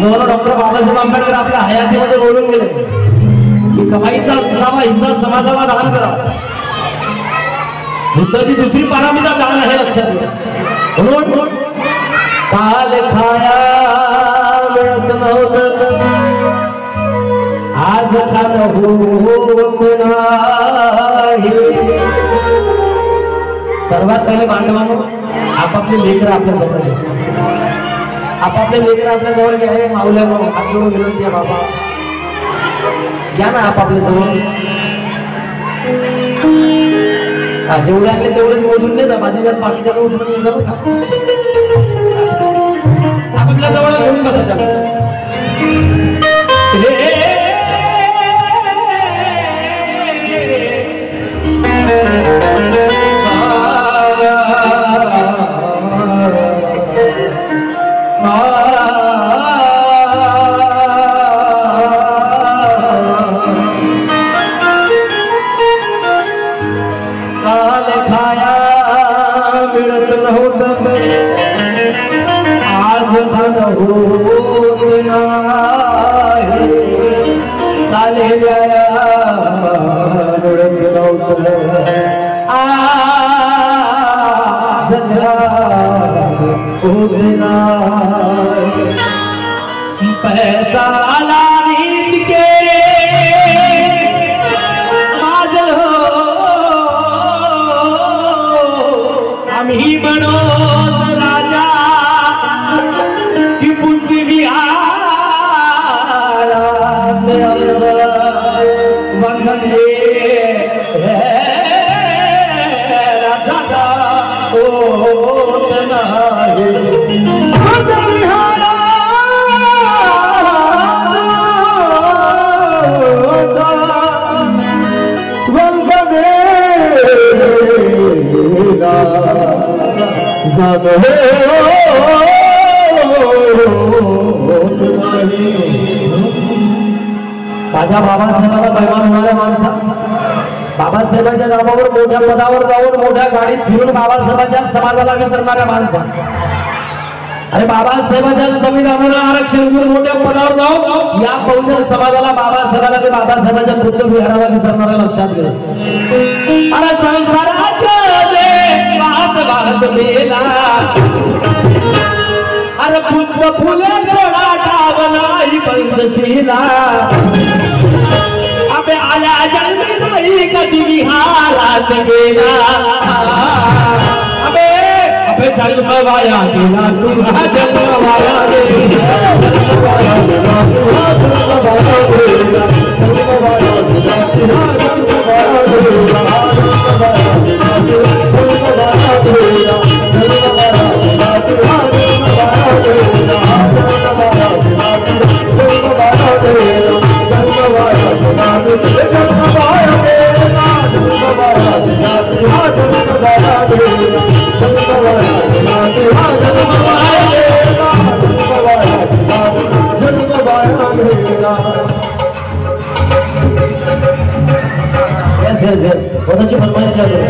आंदोलन डॉक्टर बाबासाहेब आंबेडकर आपल्या हयातीमध्ये बोलून गेले की कमाईचा 6वा हिस्सा समाजाला दान करा. बुद्धाची दुसरी पारमिता दान आहे, लक्षात घ्या. म्हणून काल खाया मिळत नव्हतं, आज खाणं होत नाही. सर्वात पहिले बांधवांनो, आपापले लेकर आपल्या जवळ घ्या. आपापले लेकर आपल्या जवळ घ्या. माऊल्या हात जोडून विनंती आहे, बाबा घ्या ना आपापल्या जवळ. जेवढे असले तेवढेच मोजून देता, माझ्या बाकीच्या उठून जाऊ का. आपापल्या जवळ घेऊन बसा. पैसा लावीत के माझ आम्ही म्हणो राजा की बुद्धी विहार वंदने राजा होत नाही. माझ्या बाबासाहेबाला बैमान होणाऱ्या माणसा, बाबासाहेबांच्या नावावर मोठ्या पदावर जाऊन मोठ्या गाडीत फिरून बाबासाहेबांच्या समाजाला विसरणाऱ्या माणसा, अरे बाबासाहेबांच्या संविधानाला आरक्षण देऊन मोठ्या पदावर जाऊन या बहुजन समाजाला बाबासाहेबाला ते बाबासाहेबांच्या बुद्ध विहाराला विसरणाऱ्या, लक्षात घ्या. अरे संसाराच्या वाद मेला, अरे बुद्ध फुले थोडा टावलाई पंचशीला. अबे आया जन्मी नाही कधी विहारात गेला. अबे अबे जन्म वाया गेला तुझा, जन्म वाया गेला, जन्म वाया गेला तुझा, जन्म वाया गेला, जन्म वाया गेला तुझा, जन्म वाया गेला, जन्म वाया गेला तुझा, जन्म वाया गेला, जन्म वाया गेला तुझा, जन्म वाया गेला, जन्म वाया गेला तुझा, जन्म वाया गेला, जन्म वाया गेला तुझा, जन्म वाया गेला, जन्म वाया गेला तुझा, जन्म वाया गेला, जन्म वाया गेला तुझा, जन्म वाया गेला, जन्म वाया गेला, जन्म वाया गेला. यस यस यस, बहुत अच्छी फरमाइश कर रहे हो,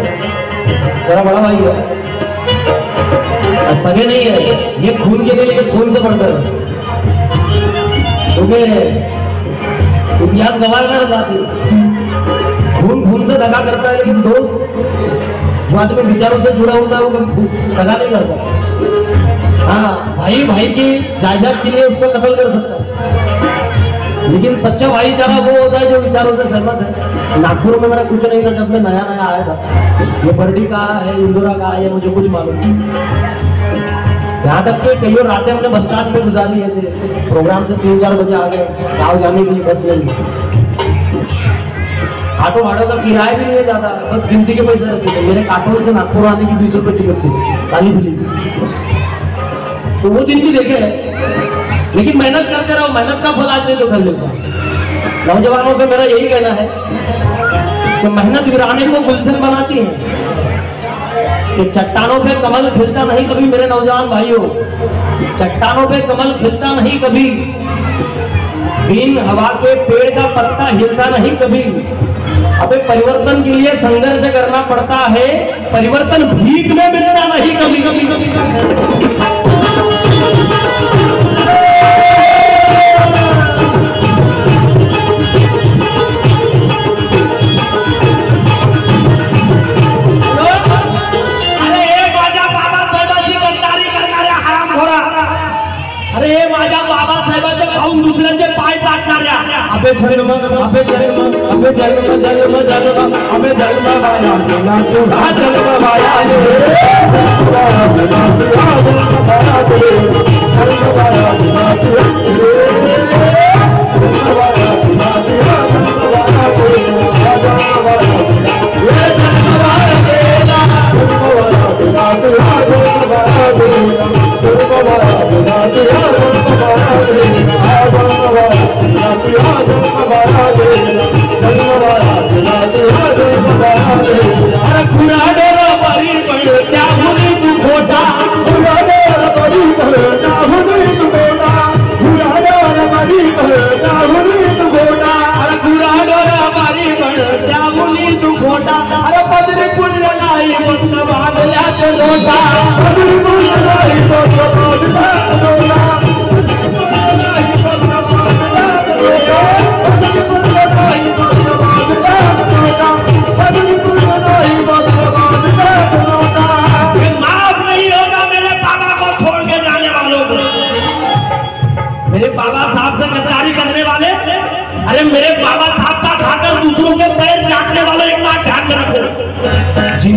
जरा बड़ा भाई है. सगे नहीं है ये, खून के लिए खून से बढ़कर, क्योंकि इतिहास गवाह कर जाती, खून खून से दगा करता है, लेकिन दोस्त जो आदमी विचारों से जुड़ा होता है वो कभी दगा नहीं करता. हाँ, भाई भाई की जायदाद के लिए उसको कत्ल कर सकता है, लेकिन सच्चा भाईचारा वो होता है जो विचारों से सहमत है. नागपुर में मेरा कुछ नहीं था जब मैं नया नया आया था. ये बर्डी कहाँ है, इंदौरा कहाँ है, मुझे कुछ मालूम नहीं. यहाँ तक कि कई रातें हमने बस स्टैंड में गुजारी है. प्रोग्राम से 3-4 बजे आ गए, गाँव जाने के लिए बस ले ली. ऑटो भाड़ों का किराया भी नहीं जाता, बस गिनती के पैसे रहते थे. मेरे काटोल से नागपुर आने की 20 रुपये टिकट थी, खाली खुली. तो वो दिन भी देखे, लेकिन मेहनत करते रहो, मेहनत का फल आज नहीं तो कल मिलता. नौजवानों से मेरा यही कहना है कि मेहनत वीराने को गुलशन बनाती है, कि चट्टानों पे कमल खिलता नहीं कभी. मेरे नौजवान भाइयों, चट्टानों पे कमल खिलता नहीं कभी, बिन हवा के पेड़ का पत्ता हिलता नहीं कभी. अबे परिवर्तन के लिए संघर्ष करना पड़ता है, परिवर्तन भीख में मिलता नहीं कभी कभी कभी. अबे जन्म अबे जन्म वाया दिला तू जन्म वाया रे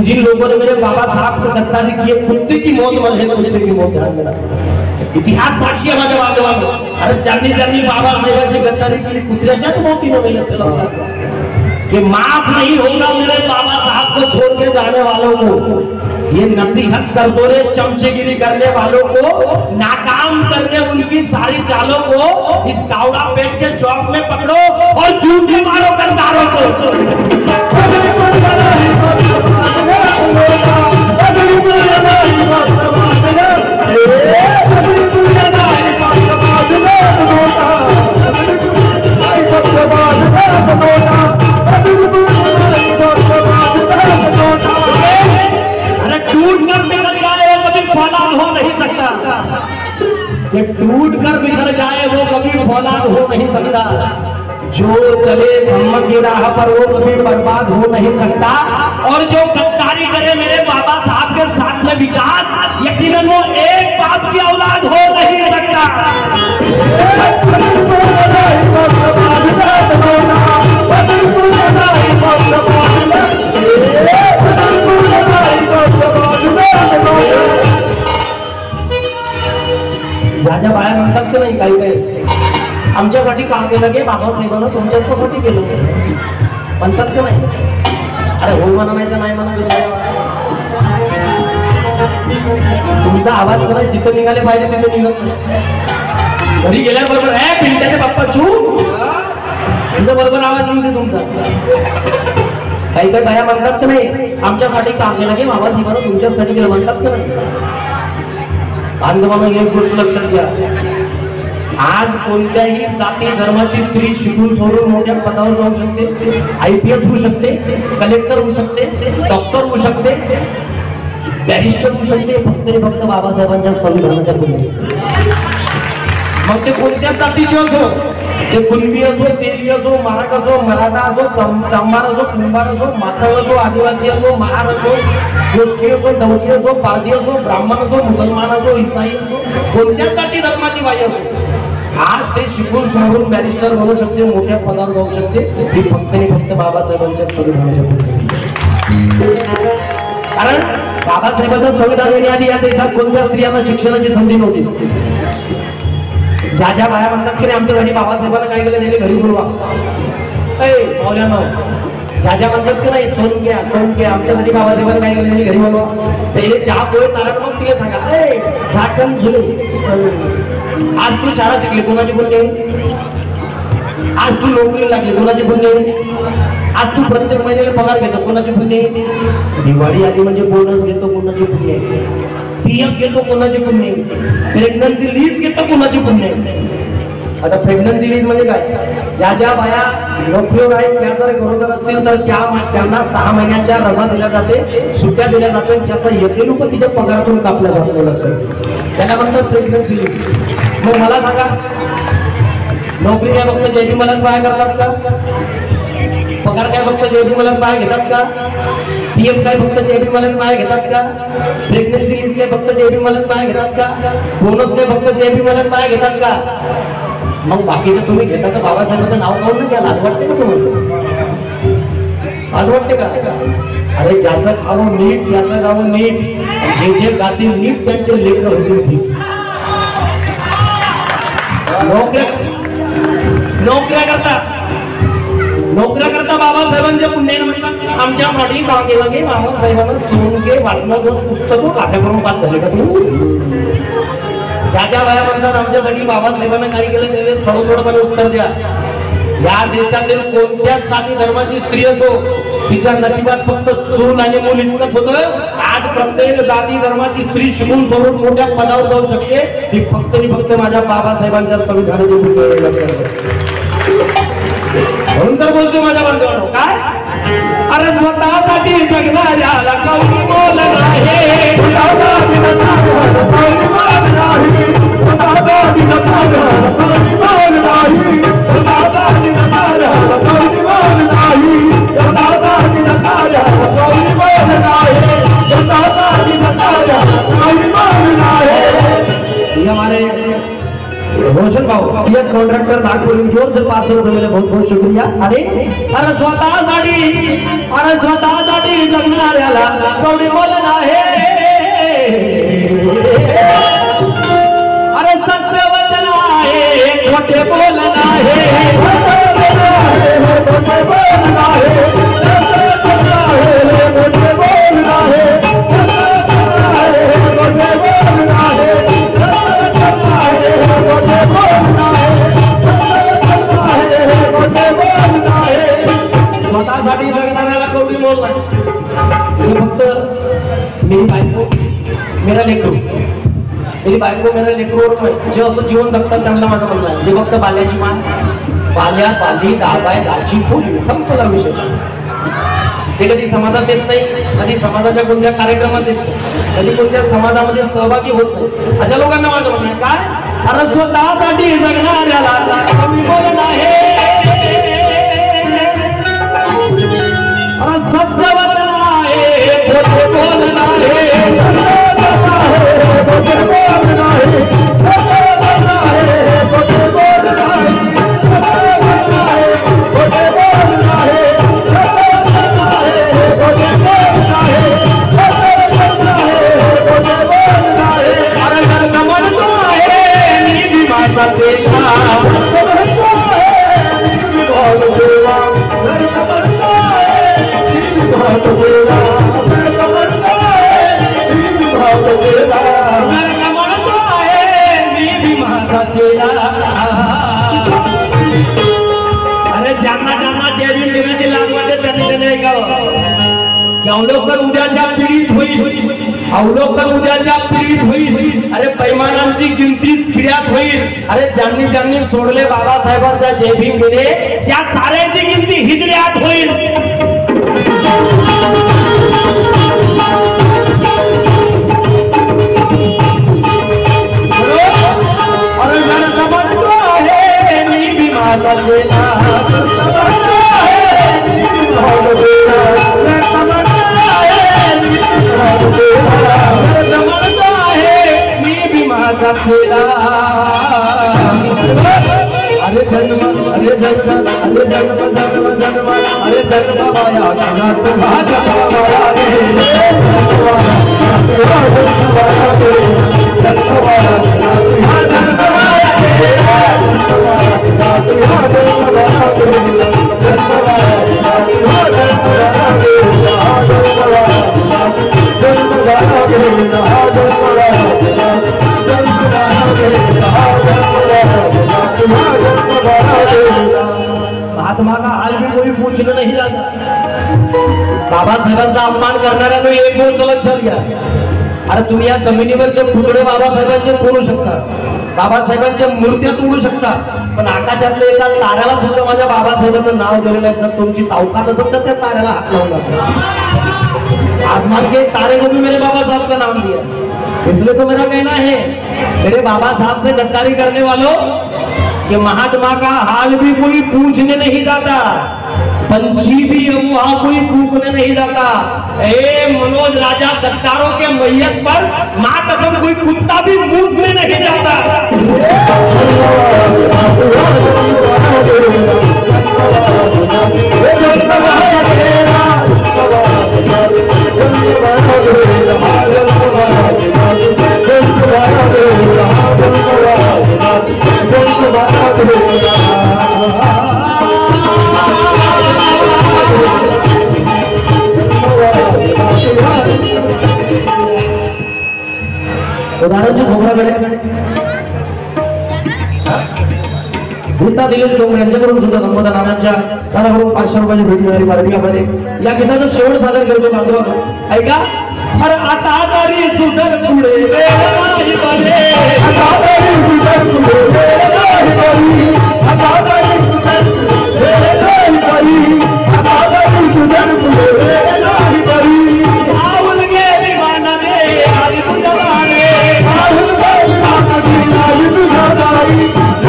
जिन लोगों ने मेरे बाबा साहब से गद्दारी की है, कुत्ते की मौत मरे, कुत्ते की मौत ध्यान में रखो। इतिहास साक्षी है माझ्या बांधवांनो। अरे ज्यांनी बाबा साहेबांची गद्दारी केली कुत्र्याच्याच मौतीने मेले थे लक्षात कि माफ नहीं होगा मेरे बाबा साहब को छोड़ के जाने वालों को। ये नसीहत कर दो रे चमचेगिरी करने वालों को, नाकाम करने उनकी सारी चालों को, इस कावड़ा पेट के चौक में पकड़ो और जूते मारो गद्दारों को। टूट कर बिखर जाए वो कभी फौलाद हो नहीं सकता, जो चले धम्म की राह पर वो कभी बर्बाद हो नहीं सकता, और जो गद्दारी करे मेरे बाबा साहब के साथ में विकास, यकीनन वो एक बाप की औलाद हो नहीं सकता। ज्या बाया म्हणतात की नाही काही काही आमच्यासाठी काम केलं की बाबासाहेबांना तुमच्यासाठी केलं म्हणतात की नाही. अरे हो म्हणा नाही तर नाही म्हणा विचार. तुमचा आवाज करा जिथं निघाले पाहिजे तिथे निघत. घरी गेल्याबरोबर आहे पिंट्याचे बाप्पा चू तुमचा बरोबर आवाज निघते तुमचा. काही काही बाया म्हणतात की नाही आमच्यासाठी काम केलं की बाबासाहेबांना तुमच्यासाठी केलं म्हणतात की नाही. बांधवांना एक गोष्ट लक्षात घ्या, आज कोणत्याही जाती धर्माची स्त्री शिकून सोडून मोठ्या पदावर जाऊ शकते, IPS होऊ शकते, कलेक्टर होऊ शकते, डॉक्टर होऊ शकते, बॅरिस्टर होऊ शकते, फक्त बाबासाहेबांच्या संविधानाच्या पुढे. मग ते कोणत्या जातीचे असो, ते कुणबी असो, तेली असो, महाग असो, मराठा असो, चांभार असो, कुंभार असो, मातळ असो, आदिवासी असो, महार असो, गोष्टी असो, दौती असो, पारधी असो, ब्राह्मण असो, मुसलमान असो, ईसाई असो, कोणत्या जाती धर्माची बाई असो, आज ते शिकून सोडून बॅरिस्टर बनू शकते, मोठ्या पदावर जाऊ शकते, ही फक्त बाबासाहेबांच्या संविधानाच्या पुढे. कारण बाबासाहेबांचं संविधान येण्याआधी या देशात कोणत्या स्त्रियांना शिक्षणाची संधी नव्हती. ज्या बाया म्हणतात की आमच्यासाठी बाबासाहेबांना काय केलं त्याने घरी बोलवा. मौल्यानो ज्या म्हणतात की नाही चोरून घ्या आमच्यासाठी बाबासाहेबांना काय केलं त्याने घरी बोलवा. पहिले चहा पोहे चालत मग तिला सांगा झाकण झुले. आज तू शाळा शिकली कोणाची पुण्य, आज तू नोकरी लागली कोणाची पुण्य, आज तू प्रत्येक महिन्याला पगार घेतो कोणाची पुण्य, दिवाळी आली म्हणजे बोनस घेतो कोणाची पुण्य, PF घेतो कोणाची पुण्य, प्रेग्नन्सी लीज घेतो कोणाची पुण्य. आता प्रेग्नन्सी लीज म्हणजे काय, ज्या बाया नोकरीवर आहेत त्या जर गरोदर असतील तर त्यांना 6 महिन्याच्या रजा दिल्या जाते, सुट्ट्या दिल्या जाते, त्याचा येते रूप तिच्या पगारातून कापल्या जातो. लक्षात त्याला म्हणतात प्रेग्नन्सी लीज. मग मला सांगा नोकरी काय फक्त JP मला बाया करतात का, पगार काय फक्त JP मला बाया घेतात का, PF काय फक्त JP मला बाया घेतात का, प्रेग्नन्सी लीज काय फक्त JP मला बाया घेतात का, बोनस काय फक्त JP मला बाया घेतात का. मग बाकीचं तुम्ही घेता तर बाबासाहेबांचं नाव काढून ना घ्या. लाज वाटते का तुम्हाला? लाज वाटते का? अरे ज्याचं खावं नीट त्याचं गावं नीट, जे जे गातील नीट त्यांचे लेकर होतील. नोकऱ्या करता बाबासाहेबांच्या पुण्याने म्हणतात आमच्यासाठी का केलं गे बाबासाहेबांना चोरून घे वाचलं 2 पुस्तकं काठ्या करून पास झाले का तू? ज्या ज्या बाया म्हणतात आमच्यासाठी बाबासाहेबांना काय केलं त्याने थोडंपणे उत्तर द्या. या देशातील कोणत्याच जाती धर्माची स्त्री असो तिच्या नशिबात फक्त चूल आणि मूल इतकंच होतं. आज प्रत्येक जाती धर्माची स्त्री शिकून सोडून मोठ्या पदावर जाऊ शकते. ही फक्त आणि फक्त माझ्या बाबासाहेबांच्या संविधानाची लक्षात घ्या. म्हणून तर बोलतो माझ्या बांधवांनो काय, अरे स्वतःसाठी जगणाऱ्याला कोणी बोल नाही. हमारे रोशन भाऊ सीएस कॉन्ट्रैक्टर नागपुर इंदौर से 500 रुपये मिले, बहुत बहुत शुक्रिया. अरे स्वतःसाठी जगणाऱ्याला कोणी बोल नाही. अरे सत्य वचन आहे खोटे बोल नाही. स्वतःसाठी जगणाऱ्याला कवडी बोल नाही. फक्त मेरी बायको मेरा लेकरू, मेरी बायको मेरा लेकरूवर जे असं जीवन जगतात त्यांना माझं म्हणणं आहे. ते फक्त बाल्याची मान, बाल्या बाली दाबाय दाची फुली संपला विषय. ते कधी समाजात येत नाही, कधी समाजाच्या कोणत्या कार्यक्रमात येत नाही, कधी कोणत्या समाजामध्ये सहभागी होत नाही. अशा लोकांना माझं म्हणणं आहे काय, अरे स्वतःसाठी जगणाऱ्याला कमी बोल नाही. अरे सत्य वचन आहे खोटे बोल नाही. अरे ज्यांना ज्यांना जैविक देण्याची लाज वाटते त्यांनी त्याने ऐकावं. अवलोकन उद्याच्या पिढीत होईल, अवलोकन उद्याच्या पिढीत होईल. अरे पैमानांची गिनती खिड्यात होईल. अरे ज्यांनी ज्यांनी सोडले बाबासाहेबांचा जय भीम देणे त्या साऱ्याची गिनती हिजड्यात होईल. अरे जन म्हणतो आहे मी भी माझा सेना. अरे जन्म अरे जन्म अरे जन्म जन्म जन्म अरे जन्म माया महात्मा का हाल भी कोई पूछने नहीं जाता. बाबासाहेबांचा अपमान करणाऱ्यांना एक गोष्ट लक्षात घ्या. अरे तुम्ही या जमिनीवरचे पुतळे बाबासाहेबांचे तोडू शकता, बाबासाहेबांच्या मूर्त्या तोडू शकता, पण आकाशातल्या एका ताऱ्याला सुद्धा माझ्या बाबासाहेबांचं नाव दिलेलं आहे. जर तुमची ताकद असेल तर त्या ताऱ्याला हात लावून लागतो. आसमान के तारे को भी मेरे बाबा साहब का नाम दिया, इसलिए तो मेरा कहना है मेरे बाबा साहब से गद्दारी करने वालों कि महात्मा का हाल भी कोई पूछने नहीं जाता. पंछी भी वहां कोई कूकने नहीं जाता। मनोज राजा गद्दारों के मैयत पर माँ कसम कोई कुत्ता भी मूकने नहीं जाता। उदाहरण खोबराकडे भूता दिले लोक यांच्याकडून सुद्धा गणपत नानांच्या दादाकडून 500 रुपयाची भेट मिळाली पार्टीमध्ये। या गीताचं शेवट सादर करतो बांधव ऐका। अरे आता तरी सुधर पुढे नाही बरे, आता तरी सुधर पुढे नाही बरी, आता तरी सुधर पुढे नाही बरी, आता तरी सुधर पुढे नाही बरी। आवल गेली मानवे आली तुझ्या दारे, आवल गेली मानवे आली तुझ्या दारी,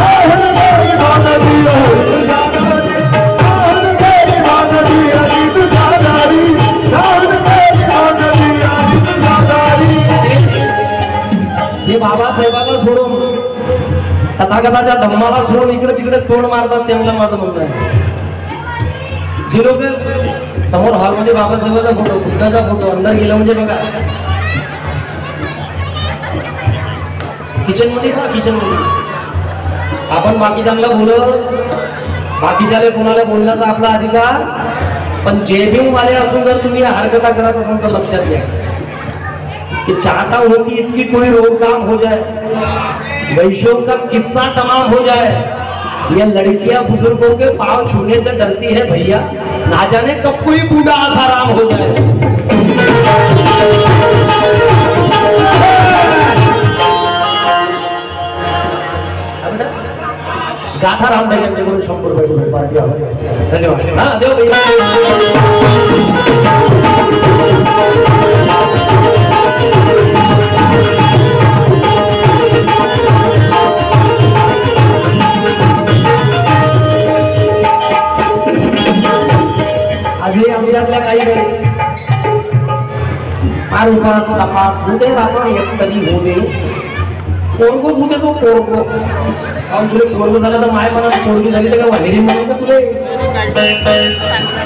आवल गेली मानवे आली तुझ्या दारी, आवल गेली मानवे आली तुझ्या दारी, आवल गेली मानवे आली तुझ्या दारी। जे बाबासाहेबांना सोडून तथागताच्या धम्माला सोडून इकडे तिकडे तोंड मारतात त्यांना माझं म्हणणं आहे। जे लोक समोर हॉलमध्ये बाबासाहेबाचा फोटो बुद्धाचा फोटो अंदर गेला म्हणजे बघा किचन मध्ये का किचन मध्ये आपण बाकीच्यांना बोलत बाकीच्याला कोणाला बोलण्याचा आपला अधिकार, पण जे भीम वाले असून जर तुम्ही हरकता करत असाल तर लक्षात घ्या कि चाहता हूं कि इसकी कोई रोकथाम हो जाए, वैश्यों का किस्सा तमाम हो जाए। ये लड़कियां बुजुर्गों के पांव छूने से डरती है भैया, ना जाने कब कोई बूढ़ा आसाराम हो जाए। गाथा रामदेव यांच्याकडून 100 रुपये पार्टी आहे। धन्यवाद। हा देव भैया आजही आमच्यातल्या काही फार उपास तपास होते बाबा एक तरी होऊ दे पोरगो होते तो पोरगो आणि तुले पोरगो झाला तर माय मनात पोरगी झाली तर का वाहिरी म्हणून का तुले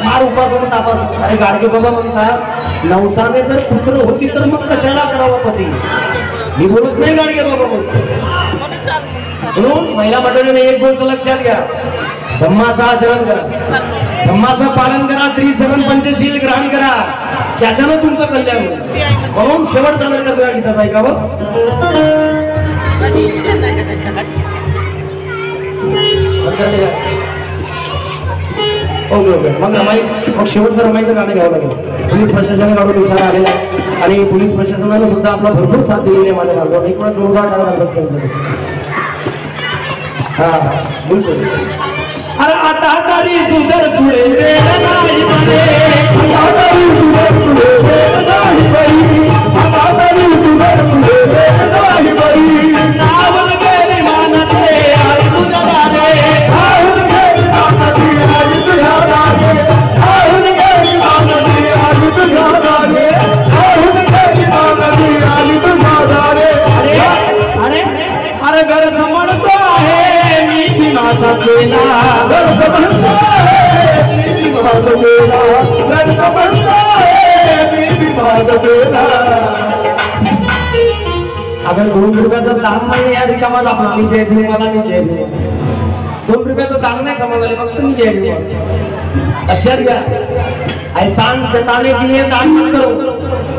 फार उपास तपास। अरे गाडगे बाबा म्हणतात नवसाने जर पुत्र होती तर मग कशाला करावा पती, मी बोलत नाही गाडगे बाबा बोलतो। म्हणून महिला मंडळीने एक गोष्ट लक्षात घ्या, धम्माचा आचरण करा, धम्माचं पालन करा, त्रिशरण पंचशील ग्रहण करा, त्याच्यानं तुमचं कल्याण होईल। म्हणून शेवट सादर करतो या गीताचा ऐकावं। ओके ओके मग रमाई मग शेवटचं रमाईचं गाणं घ्यावं लागेल। पोलीस प्रशासनाने गाडून इशारा आलेला आणि पोलीस प्रशासनाने सुद्धा आपला भरपूर साथ दिलेली आहे माझ्या मार्गावर। एक वेळा जोरदार टाळा लागत त्यांचं। हा बोलतो अरे आता तरी सुधर पुढे नाही बरे, आता तरी सुधर पुढे नाही बरी, आता तरी सुधर पुढे नाही बरी। आवल गेली मानवे आली तुझ्या दारे, आवल गेली मानवे आली तुझ्या दारे, आवल गेली मानवे आली तुझ्या दारे, आवल गेली मानवे आली तुझ्या दारे। अरे अरे घर म्हणतो आहे मी माझा केला, घर म्हणतो आहे मी माझा केला, घर म्हणतो आहे मी माझा केला। अगर 2 रुपयाचं दान नाही या रिकामात आपला मी जय भीम मला मी जय भीम 2 रुपयाचं दान नहीं समझ फक्त मी जय भीम। अक्षर क्या एहसान जताने के लिए दान मत करो,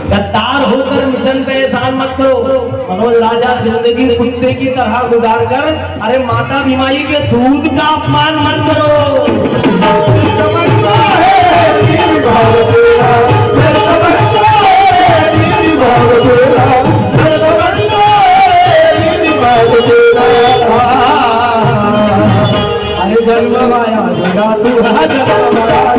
गद्दार होकर मिशन पे एहसान मत करो। मनोज राजा जिंदगी कुत्ते की तरह गुजार कर अरे माता भीमाई के दूध का अपमान मत करो। समझता है मेरी भाव तेरा, मैं समझता है मेरी भाव तेरा, मैं समझता है मेरी भाव तेरा। अरे जन्म माया जगा तू जन्म माया